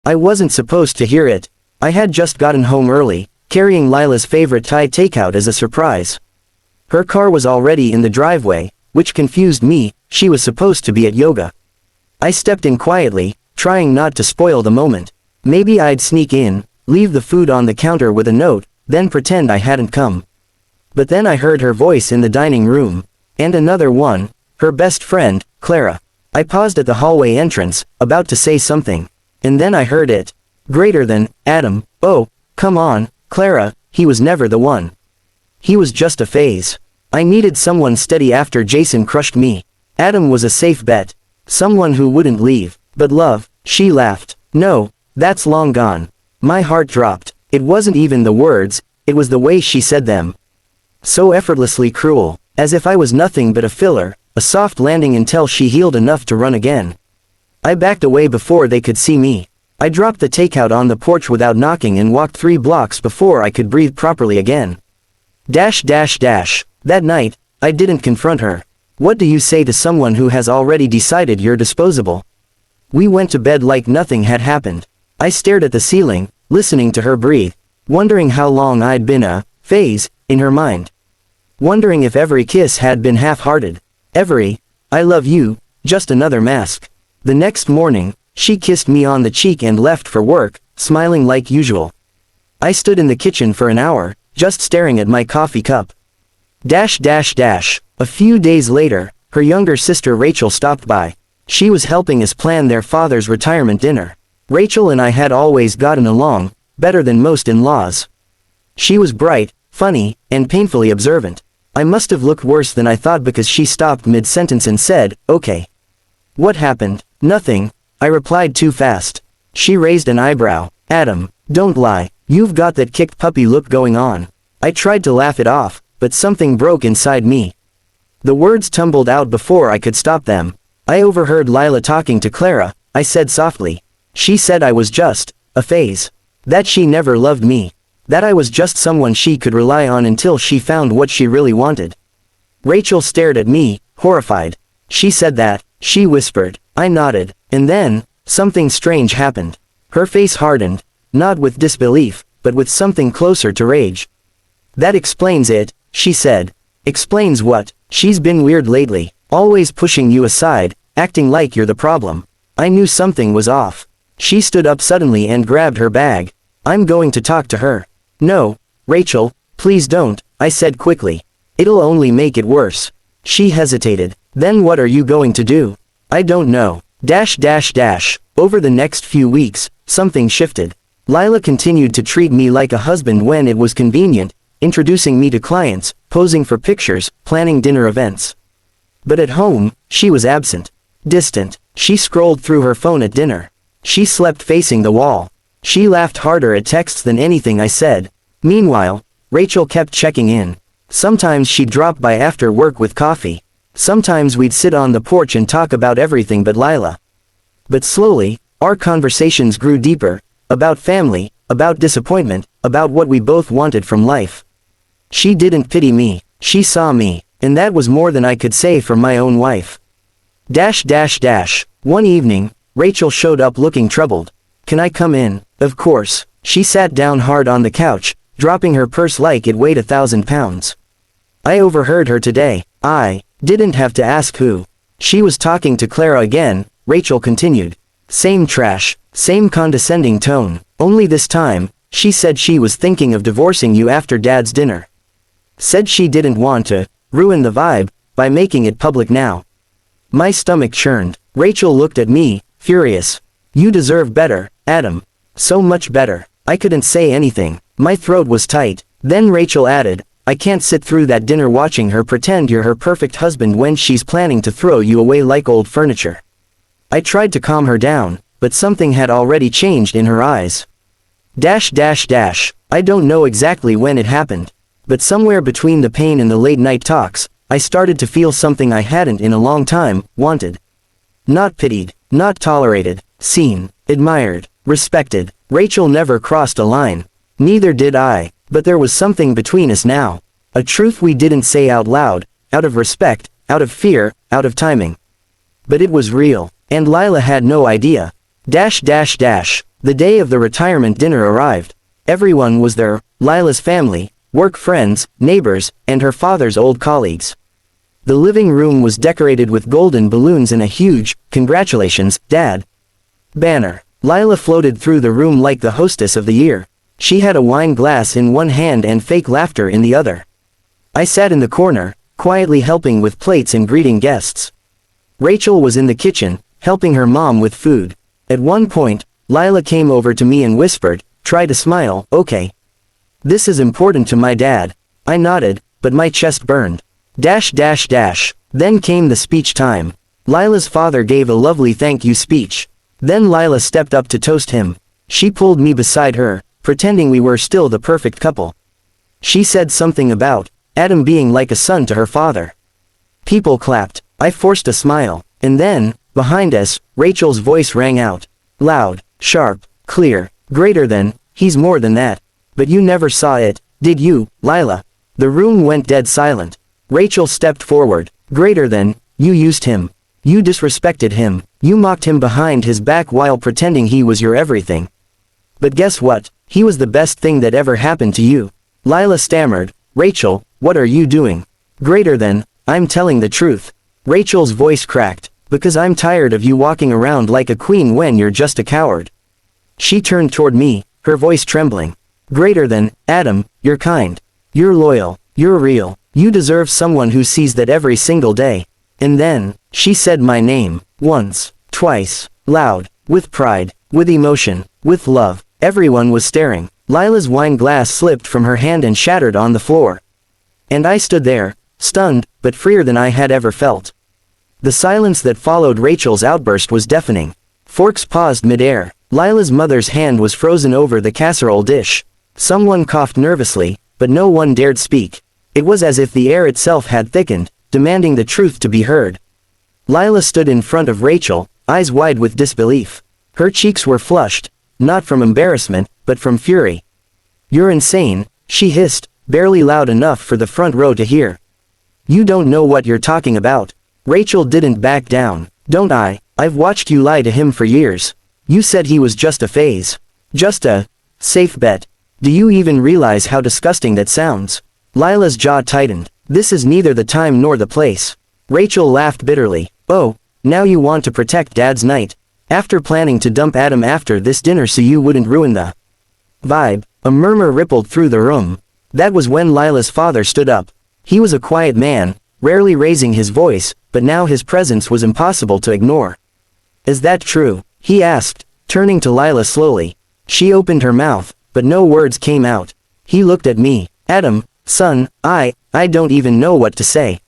I wasn't supposed to hear it. I had just gotten home early, carrying Lila's favorite Thai takeout as a surprise. Her car was already in the driveway, which confused me. She was supposed to be at yoga. I stepped in quietly, trying not to spoil the moment. Maybe I'd sneak in, leave the food on the counter with a note, then pretend I hadn't come. But then I heard her voice in the dining room. And another one, her best friend, Clara. I paused at the hallway entrance, about to say something. And then I heard it. Greater than, Adam, oh, come on, Clara, he was never the one. He was just a phase. I needed someone steady after Jason crushed me. Adam was a safe bet. Someone who wouldn't leave. But love, she laughed. No, that's long gone. My heart dropped. It wasn't even the words, it was the way she said them. So effortlessly cruel, as if I was nothing but a filler, a soft landing until she healed enough to run again. I backed away before they could see me. I dropped the takeout on the porch without knocking and walked 3 blocks before I could breathe properly again. That night, I didn't confront her. What do you say to someone who has already decided you're disposable? We went to bed like nothing had happened. I stared at the ceiling, listening to her breathe, wondering how long I'd been a phase in her mind. Wondering if every kiss had been half-hearted. Every, I love you, just another mask. The next morning, she kissed me on the cheek and left for work, smiling like usual. I stood in the kitchen for an hour, just staring at my coffee cup. A few days later, her younger sister Rachel stopped by. She was helping us plan their father's retirement dinner. Rachel and I had always gotten along, better than most in-laws. She was bright, funny, and painfully observant. I must have looked worse than I thought because she stopped mid-sentence and said, "Okay." What happened? Nothing, I replied too fast. She raised an eyebrow. Adam, don't lie, you've got that kicked puppy look going on. I tried to laugh it off, but something broke inside me. The words tumbled out before I could stop them. I overheard Lila talking to Clara. I said softly. She said I was just a phase. That she never loved me. That I was just someone she could rely on until she found what she really wanted. Rachel stared at me, horrified. She said that, she whispered. I nodded. And then, something strange happened. Her face hardened, not with disbelief, but with something closer to rage. That explains it, she said. Explains what? She's been weird lately, always pushing you aside, acting like you're the problem. I knew something was off. She stood up suddenly and grabbed her bag. I'm going to talk to her. No, Rachel, please don't, I said quickly. It'll only make it worse. She hesitated. Then what are you going to do? I don't know. Over the next few weeks, something shifted. Lila continued to treat me like a husband when it was convenient, introducing me to clients, posing for pictures, planning dinner events. But at home, she was absent. Distant. She scrolled through her phone at dinner. She slept facing the wall. She laughed harder at texts than anything I said. Meanwhile, Rachel kept checking in. Sometimes she'd drop by after work with coffee. Sometimes we'd sit on the porch and talk about everything but Lila. But slowly, our conversations grew deeper, about family, about disappointment, about what we both wanted from life. She didn't pity me, she saw me, and that was more than I could say for my own wife. One evening, Rachel showed up looking troubled. Can I come in? Of course. She sat down hard on the couch, dropping her purse like it weighed 1,000 pounds. I overheard her today. I didn't have to ask who. She was talking to Clara again, Rachel continued. Same trash, same condescending tone, only this time, she said she was thinking of divorcing you after Dad's dinner. Said she didn't want to ruin the vibe by making it public now. My stomach churned. Rachel looked at me, furious. You deserve better, Adam. So much better. I couldn't say anything. My throat was tight. Then Rachel added, I can't sit through that dinner watching her pretend you're her perfect husband when she's planning to throw you away like old furniture. I tried to calm her down, but something had already changed in her eyes. I don't know exactly when it happened, but somewhere between the pain and the late night talks, I started to feel something I hadn't in a long time, wanted. Not pitied, not tolerated, seen, admired, respected. Rachel never crossed a line. Neither did I, but there was something between us now. A truth we didn't say out loud, out of respect, out of fear, out of timing. But it was real, and Lila had no idea. The day of the retirement dinner arrived. Everyone was there, Lila's family, work friends, neighbors, and her father's old colleagues. The living room was decorated with golden balloons and a huge, "Congratulations, Dad" banner. Lila floated through the room like the hostess of the year. She had a wine glass in one hand and fake laughter in the other. I sat in the corner, quietly helping with plates and greeting guests. Rachel was in the kitchen, helping her mom with food. At one point, Lila came over to me and whispered, "Try to smile, okay? This is important to my dad." I nodded, but my chest burned. Then came the speech time. Lila's father gave a lovely thank you speech. Then Lila stepped up to toast him. She pulled me beside her, pretending we were still the perfect couple. She said something about Adam being like a son to her father. People clapped. I forced a smile. And then, behind us, Rachel's voice rang out. Loud, sharp, clear, greater than, he's more than that. But you never saw it, did you, Lila? The room went dead silent. Rachel stepped forward. Greater than, you used him. You disrespected him. You mocked him behind his back while pretending he was your everything. But guess what? He was the best thing that ever happened to you. Lila stammered. Rachel, what are you doing? Greater than, I'm telling the truth. Rachel's voice cracked. Because I'm tired of you walking around like a queen when you're just a coward. She turned toward me, her voice trembling. Greater than, Adam, you're kind. You're loyal. You're real. You deserve someone who sees that every single day. And then, she said my name, once, twice, loud, with pride, with emotion, with love. Everyone was staring. Lila's wine glass slipped from her hand and shattered on the floor. And I stood there, stunned, but freer than I had ever felt. The silence that followed Rachel's outburst was deafening. Forks paused mid-air. Lila's mother's hand was frozen over the casserole dish. Someone coughed nervously, but no one dared speak. It was as if the air itself had thickened, demanding the truth to be heard. Lila stood in front of Rachel, eyes wide with disbelief. Her cheeks were flushed, not from embarrassment, but from fury. You're insane, she hissed, barely loud enough for the front row to hear. You don't know what you're talking about. Rachel didn't back down. Don't I? I've watched you lie to him for years. You said he was just a phase. Just a safe bet. Do you even realize how disgusting that sounds? Lila's jaw tightened. This is neither the time nor the place. Rachel laughed bitterly. Oh, now you want to protect Dad's night. After planning to dump Adam after this dinner so you wouldn't ruin the vibe. A murmur rippled through the room. That was when Lila's father stood up. He was a quiet man, rarely raising his voice, but now his presence was impossible to ignore. Is that true? He asked, turning to Lila slowly. She opened her mouth, but no words came out. He looked at me. Adam, son, I don't even know what to say.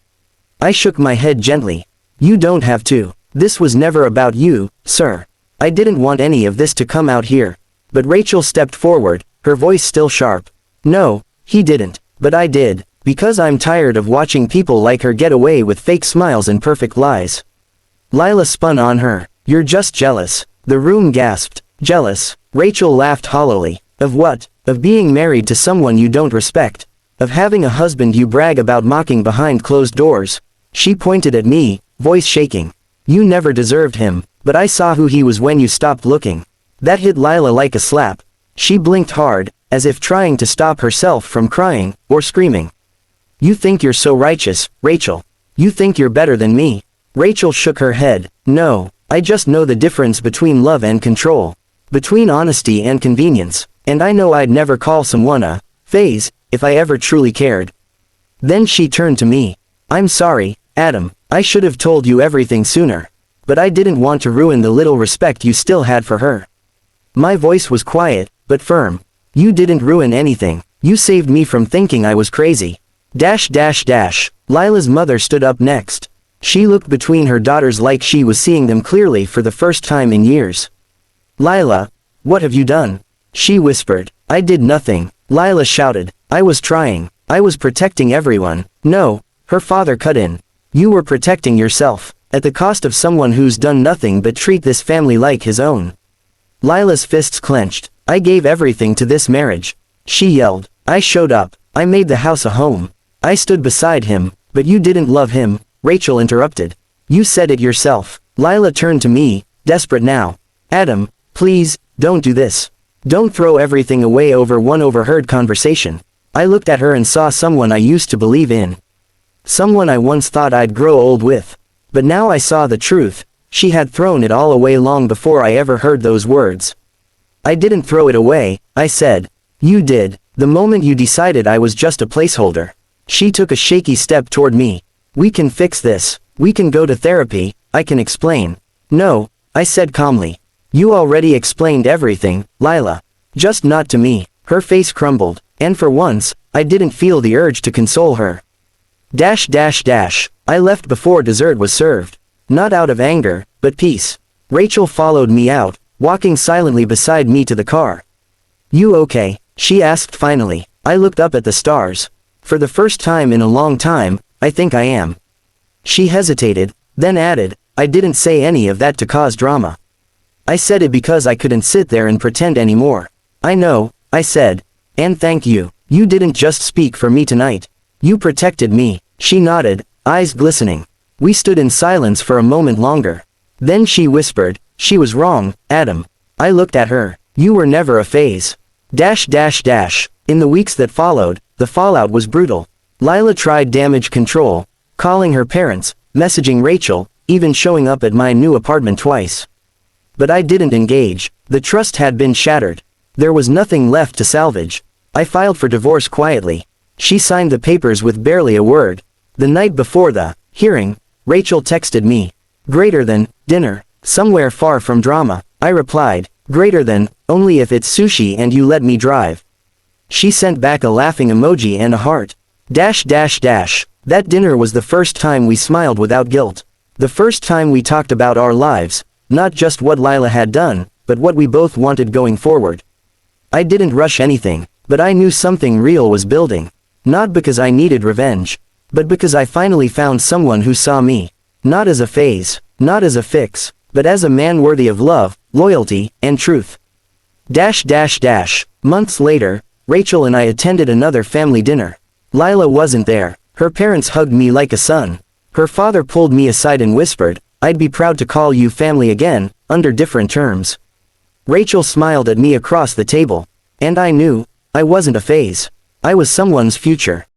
I shook my head gently. You don't have to. This was never about you, sir. I didn't want any of this to come out here. But Rachel stepped forward, her voice still sharp. No, he didn't, but I did. Because I'm tired of watching people like her get away with fake smiles and perfect lies. Lila spun on her. You're just jealous. The room gasped. Jealous? Rachel laughed hollowly. Of what? Of being married to someone you don't respect. Of having a husband you brag about mocking behind closed doors. She pointed at me, voice shaking. You never deserved him, but I saw who he was when you stopped looking. That hit Lila like a slap. She blinked hard, as if trying to stop herself from crying, or screaming. You think you're so righteous, Rachel. You think you're better than me. Rachel shook her head. No, I just know the difference between love and control. Between honesty and convenience. And I know I'd never call someone a phase, if I ever truly cared. Then she turned to me. I'm sorry, Adam. I should have told you everything sooner. But I didn't want to ruin the little respect you still had for her. My voice was quiet, but firm. You didn't ruin anything. You saved me from thinking I was crazy. Lila's mother stood up next. She looked between her daughters like she was seeing them clearly for the first time in years. Lila, what have you done? She whispered. I did nothing. Lila shouted. I was trying. I was protecting everyone. No, her father cut in. You were protecting yourself, at the cost of someone who's done nothing but treat this family like his own. Lila's fists clenched. I gave everything to this marriage. She yelled. I showed up. I made the house a home. I stood beside him, but you didn't love him, Rachel interrupted. You said it yourself. Lila turned to me, desperate now. Adam, Please, don't do this. Don't throw everything away over one overheard conversation. I looked at her and saw someone I used to believe in. Someone I once thought I'd grow old with. But now I saw the truth. She had thrown it all away long before I ever heard those words. I didn't throw it away, I said. You did, the moment you decided I was just a placeholder. She took a shaky step toward me. We can fix this. We can go to therapy, I can explain. No, I said calmly. You already explained everything, Lila. Just not to me. Her face crumbled, and for once, I didn't feel the urge to console her. I left before dessert was served. Not out of anger, but peace. Rachel followed me out, walking silently beside me to the car. You okay? She asked finally. I looked up at the stars. For the first time in a long time, I think I am. She hesitated, then added, I didn't say any of that to cause drama. I said it because I couldn't sit there and pretend anymore. I know, I said. And thank you. You didn't just speak for me tonight. You protected me. She nodded, eyes glistening. We stood in silence for a moment longer. Then she whispered, she was wrong, Adam. I looked at her. You were never a phase. In the weeks that followed, the fallout was brutal. Lila tried damage control, calling her parents, messaging Rachel, even showing up at my new apartment twice. But I didn't engage. The trust had been shattered. There was nothing left to salvage. I filed for divorce quietly. She signed the papers with barely a word. The night before the hearing, Rachel texted me. Greater than, dinner, somewhere far from drama. I replied, greater than, only if it's sushi and you let me drive. She sent back a laughing emoji and a heart. That dinner was the first time we smiled without guilt. The first time we talked about our lives, not just what Lila had done, but what we both wanted going forward. I didn't rush anything, but I knew something real was building. Not because I needed revenge, but because I finally found someone who saw me. Not as a phase, not as a fix, but as a man worthy of love, loyalty, and truth. Months later, Rachel and I attended another family dinner. Lila wasn't there. Her parents hugged me like a son. Her father pulled me aside and whispered, I'd be proud to call you family again, under different terms. Rachel smiled at me across the table. And I knew, I wasn't a phase. I was someone's future.